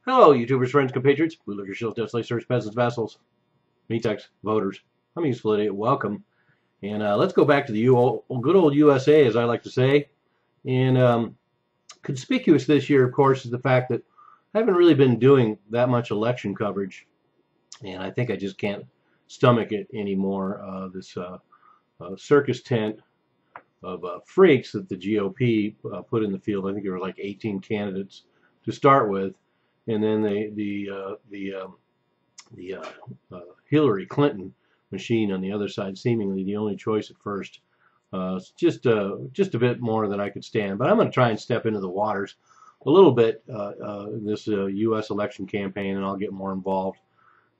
Hello, YouTubers, friends, compatriots, bootlickers, shills, deaths, lacers, peasants, vassals, meatex, voters. I'm a useful idiot. Welcome. And let's go back to the good old USA, as I like to say. And conspicuous this year, of course, is the fact that I haven't really been doing that much election coverage. And I think I just can't stomach it anymore. This circus tent of freaks that the GOP put in the field. I think there were like 18 candidates to start with. And then the Hillary Clinton machine on the other side, seemingly the only choice at first. It's just a bit more than I could stand. But I'm going to try and step into the waters a little bit in this U.S. election campaign, and I'll get more involved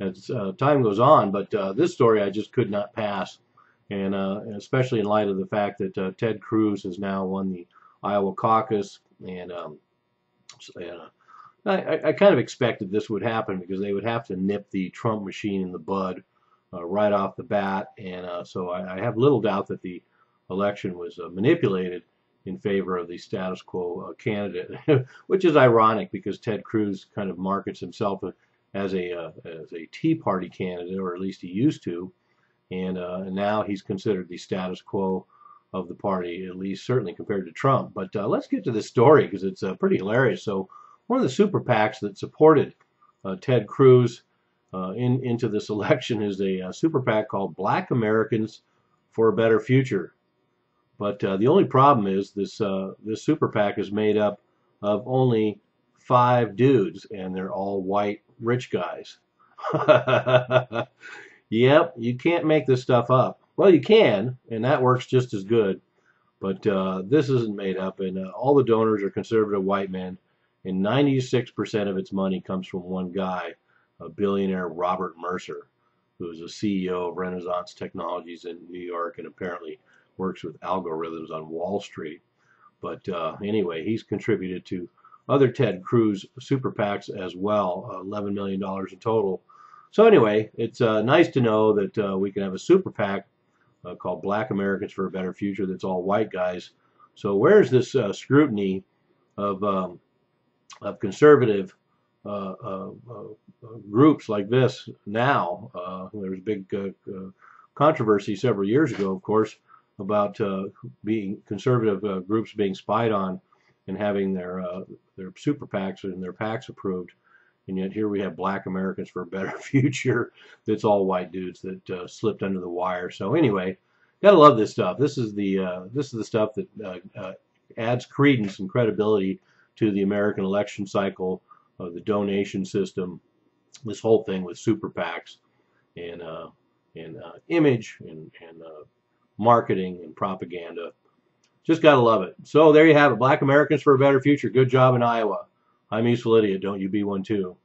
as time goes on. But this story I just could not pass, and especially in light of the fact that Ted Cruz has now won the Iowa caucus, and I kind of expected this would happen because they would have to nip the Trump machine in the bud right off the bat. And so I have little doubt that the election was manipulated in favor of the status quo candidate, which is ironic because Ted Cruz kind of markets himself as a Tea Party candidate, or at least he used to. And now he's considered the status quo of the party, at least certainly compared to Trump. But let's get to this story because it's pretty hilarious. So one of the super PACs that supported Ted Cruz into this election is a super PAC called Black Americans for a Better Future. But the only problem is this super PAC is made up of only 5 dudes, and they're all white rich guys. Yep, you can't make this stuff up. Well, you can, and that works just as good. But this isn't made up, and all the donors are conservative white men. And 96% of its money comes from one guy, a billionaire Robert Mercer, who is a CEO of Renaissance Technologies in New York and apparently works with algorithms on Wall Street. But anyway, he's contributed to other Ted Cruz super PACs as well, $11 million in total. So anyway, it's nice to know that we can have a super PAC called Black Americans for a Better Future that's all white guys. So where's this scrutiny of conservative groups like this now? There was a big controversy several years ago, of course, about being conservative groups being spied on and having their super PACs and their PACs approved. And yet here we have Black Americans for a Better Future that's all white dudes that slipped under the wire. So anyway, gotta love this stuff. This is the stuff that adds credence and credibility to the American election cycle, the donation system, this whole thing with super PACs and image and marketing and propaganda. Just gotta love it. So there you have it. Black Americans for a Better Future. Good job in Iowa. I'm a useful idiot. Don't you be one too.